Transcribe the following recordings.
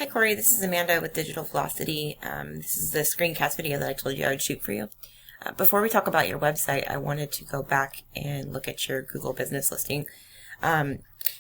Hi Cory, this is Amanda with Digital Velocity. This is the screencast video that I told you I would shoot for you. Before we talk about your website, I wanted to go back and look at your Google business listing.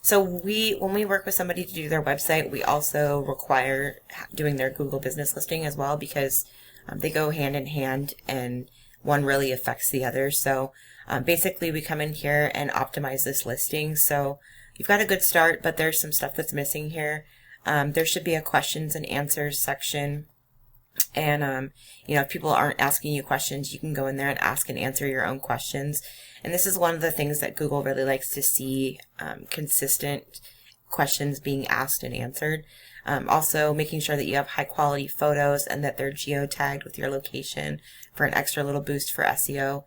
So when we work with somebody to do their website, we also require doing their Google business listing as well, because they go hand in hand and one really affects the other. So basically we come in here and optimize this listing. So you've got a good start, but there's some stuff that's missing here. There should be a questions and answers section, and if people aren't asking you questions, you can go in there and ask and answer your own questions. And this is one of the things that Google really likes to see, consistent questions being asked and answered. Also making sure that you have high quality photos and that they're geotagged with your location for an extra little boost for SEO.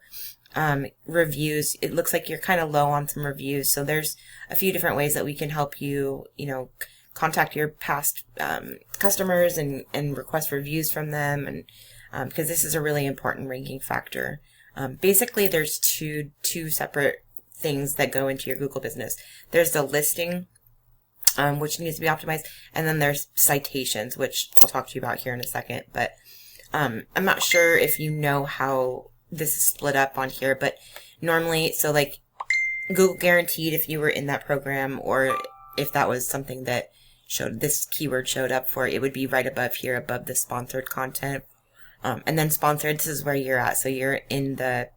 Reviews, it looks like you're kind of low on some reviews, so there's a few different ways that we can help you, contact your past customers and request reviews from them, and because this is a really important ranking factor. Basically, there's two separate things that go into your Google business. There's the listing, which needs to be optimized, and then there's citations, which I'll talk to you about here in a second. But I'm not sure if you know how this is split up on here, but normally, so like Google Guaranteed, if you were in that program, or if that was something that this keyword showed up for, it would be right above here, above the sponsored content. And then sponsored, this is where you're at. So you're in the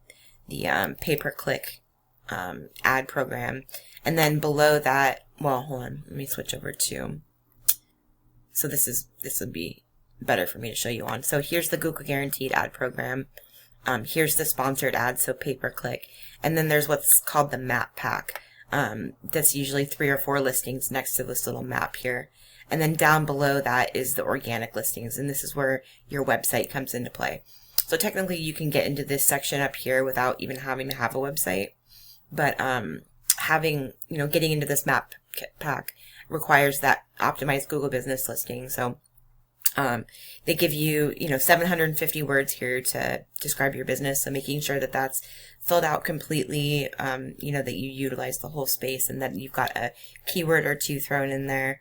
pay-per-click ad program. And then below that, well, hold on, let me switch over to, so this would be better for me to show you on. So here's the Google Guaranteed ad program. Here's the sponsored ad, so pay-per-click. And then there's what's called the map pack. That's usually 3 or 4 listings next to this little map here. And then down below that is the organic listings, and this is where your website comes into play. So technically you can get into this section up here without even having to have a website, but getting into this map pack requires that optimized Google business listing. So they give you 750 words here to describe your business, so making sure that that's filled out completely, that you utilize the whole space and that you've got a keyword or 2 thrown in there.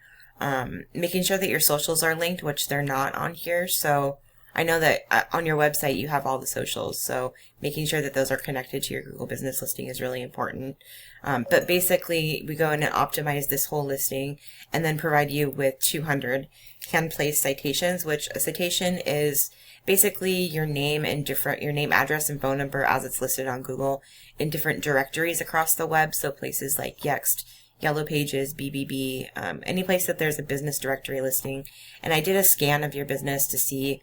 Making sure that your socials are linked, which they're not on here. So I know that on your website you have all the socials, so making sure that those are connected to your Google business listing is really important. But basically we go in and optimize this whole listing and then provide you with 200 hand-placed citations, which a citation is basically your name and your name, address, and phone number as it's listed on Google in different directories across the web. So places like Yext, Yellow Pages, BBB, any place that there's a business directory listing. And I did a scan of your business to see,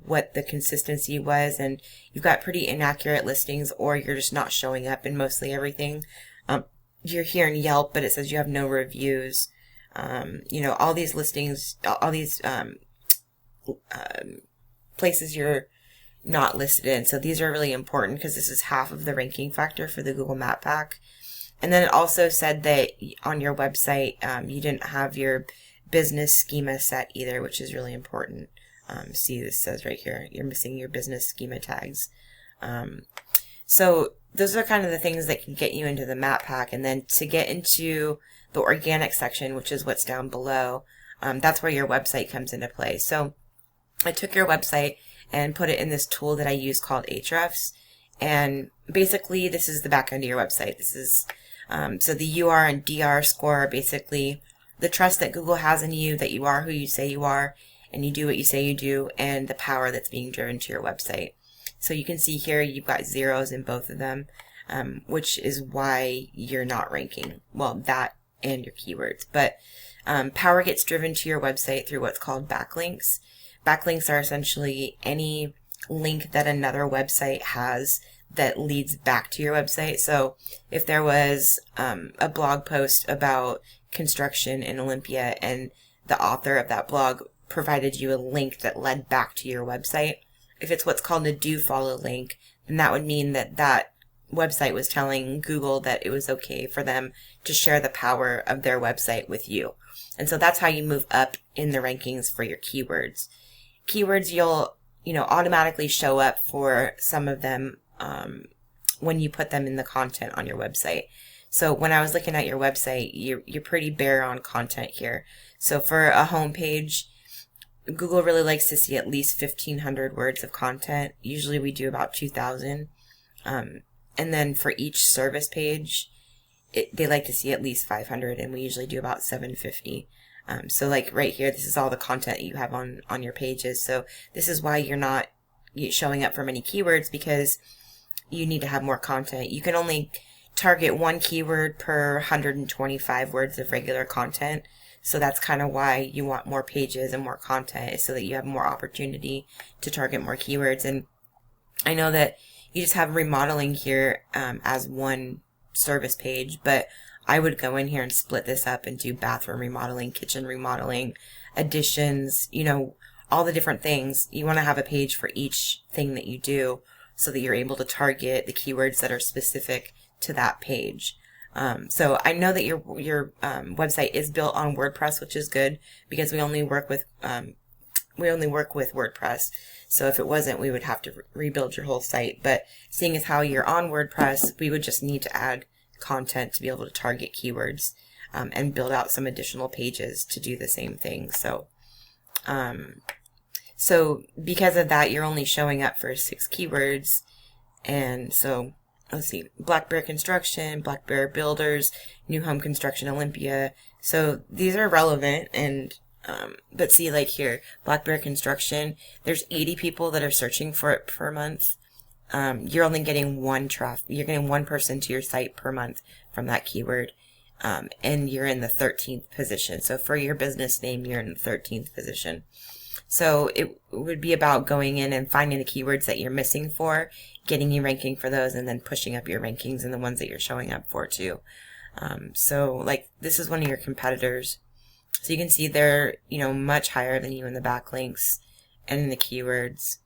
what the consistency was, and you've got pretty inaccurate listings, or you're just not showing up in mostly everything. You're here in Yelp, but it says you have no reviews. All these listings, all these places you're not listed in. So these are really important because this is half of the ranking factor for the Google Map Pack. And then it also said that on your website, you didn't have your business schema set either, which is really important. See, this says right here, you're missing your business schema tags. So those are kind of the things that can get you into the map pack. And then to get into the organic section, which is what's down below, that's where your website comes into play. So I took your website and put it in this tool that I use called Ahrefs. And basically this is the back end of your website. This is, so the UR and DR score are basically the trust that Google has in you, that you are who you say you are, and you do what you say you do, and the power that's being driven to your website. So you can see here you've got zeros in both of them, which is why you're not ranking. Well, that and your keywords. But power gets driven to your website through what's called backlinks. Backlinks are essentially any link that another website has that leads back to your website. So if there was a blog post about construction in Olympia and the author of that blog provided you a link that led back to your website, if it's what's called a do follow link, then that would mean that that website was telling Google that it was okay for them to share the power of their website with you. And so that's how you move up in the rankings for your keywords. Keywords, you'll automatically show up for some of them when you put them in the content on your website. So when I was looking at your website, you're pretty bare on content here. So for a home page, Google really likes to see at least 1,500 words of content. Usually we do about 2,000. And then for each service page, they like to see at least 500, and we usually do about 750. So like right here, this is all the content you have on your pages. So this is why you're not showing up for many keywords, because you need to have more content. You can only target one keyword per 125 words of regular content. So that's kind of why you want more pages and more content, so that you have more opportunity to target more keywords. And I know that you just have remodeling here as one service page, but I would go in here and split this up and do bathroom remodeling, kitchen remodeling, additions, all the different things. You want to have a page for each thing that you do, so that you're able to target the keywords that are specific to that page. So I know that your website is built on WordPress, which is good, because we only work with WordPress. So if it wasn't, we would have to rebuild your whole site. But seeing as how you're on WordPress, we would just need to add content to be able to target keywords, and build out some additional pages to do the same thing. So because of that, you're only showing up for 6 keywords. And so let's see, Black Bear Construction, Black Bear Builders, New Home Construction Olympia. So these are relevant, and but see, like here, Black Bear Construction, there's 80 people that are searching for it per month. You're only getting you're getting one person to your site per month from that keyword. And you're in the 13th position. So for your business name, you're in the 13th position. So it would be about going in and finding the keywords that you're missing for, getting you ranking for those, and then pushing up your rankings and the ones that you're showing up for too. So like this is one of your competitors. So you can see they're, much higher than you in the backlinks and in the keywords.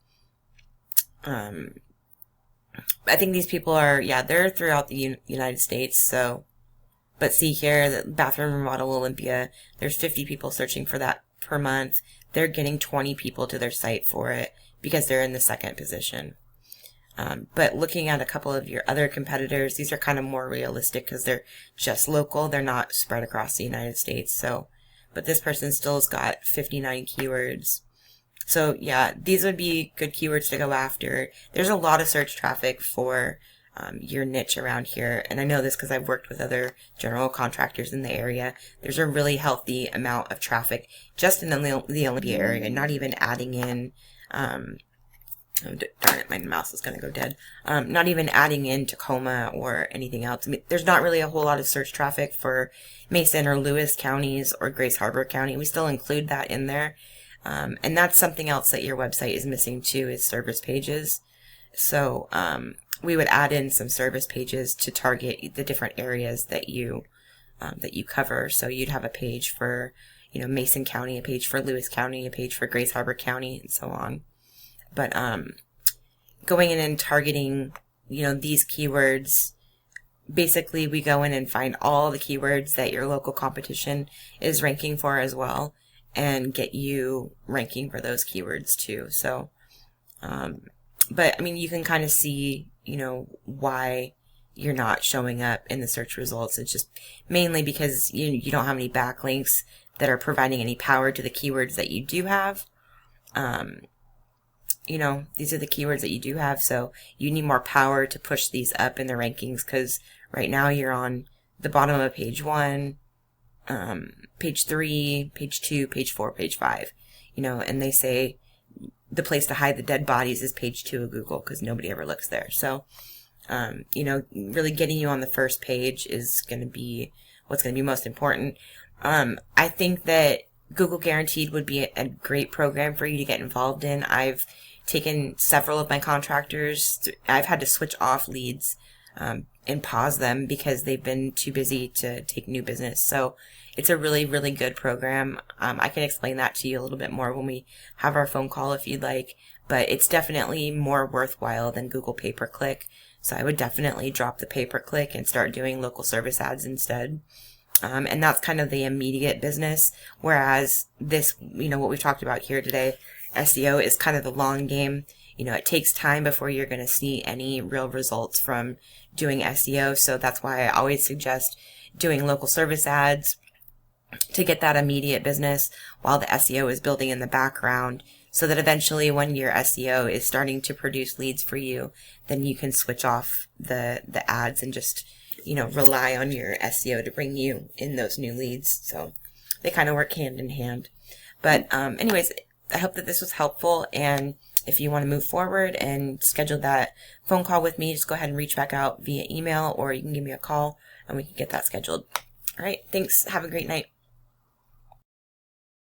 I think these people are, they're throughout the United States. So, but see here, the bathroom remodel Olympia, there's 50 people searching for that per month. They're getting 20 people to their site for it because they're in the 2nd position. But looking at a couple of your other competitors, these are kind of more realistic because they're just local. They're not spread across the United States. So, but this person still has got 59 keywords. So yeah, these would be good keywords to go after. There's a lot of search traffic for your niche around here. And I know this because I've worked with other general contractors in the area. There's a really healthy amount of traffic just in the Olympia area, not even adding in, oh, darn it, my mouse is going to go dead. Not even adding in Tacoma or anything else. I mean, there's not really a whole lot of search traffic for Mason or Lewis counties or Grace Harbor County. We still include that in there. And that's something else that your website is missing too, is service pages. So we would add in some service pages to target the different areas that you cover. So you'd have a page for, Mason County, a page for Lewis County, a page for Grace Harbor County, and so on. But going in and targeting, these keywords, basically we go in and find all the keywords that your local competition is ranking for as well, and get you ranking for those keywords too. So, but I mean, you can kind of see, why you're not showing up in the search results. It's just mainly because you don't have any backlinks that are providing any power to the keywords that you do have. These are the keywords that you do have, so you need more power to push these up in the rankings, because right now you're on the bottom of page 1, page 3, page 2, page 4, page 5, and they say the place to hide the dead bodies is page 2 of Google because nobody ever looks there. So, really getting you on the first page is going to be what's going to be most important. I think that Google Guaranteed would be a great program for you to get involved in. I've taken several of my contractors. I've had to switch off leads and pause them because they've been too busy to take new business. So it's a really, really good program. I can explain that to you a little bit more when we have our phone call if you'd like, but it's definitely more worthwhile than Google pay-per-click. So I would definitely drop the pay-per-click and start doing local service ads instead. And that's kind of the immediate business. Whereas this, what we've talked about here today, SEO is kind of the long game. it takes time before you're going to see any real results from doing SEO. So that's why I always suggest doing local service ads to get that immediate business while the SEO is building in the background, so that eventually when your SEO is starting to produce leads for you, then you can switch off the ads and just, rely on your SEO to bring you in those new leads. So they kind of work hand in hand. But anyways, I hope that this was helpful, and if you want to move forward and schedule that phone call with me, just go ahead and reach back out via email, or you can give me a call and we can get that scheduled. All right, thanks. Have a great night.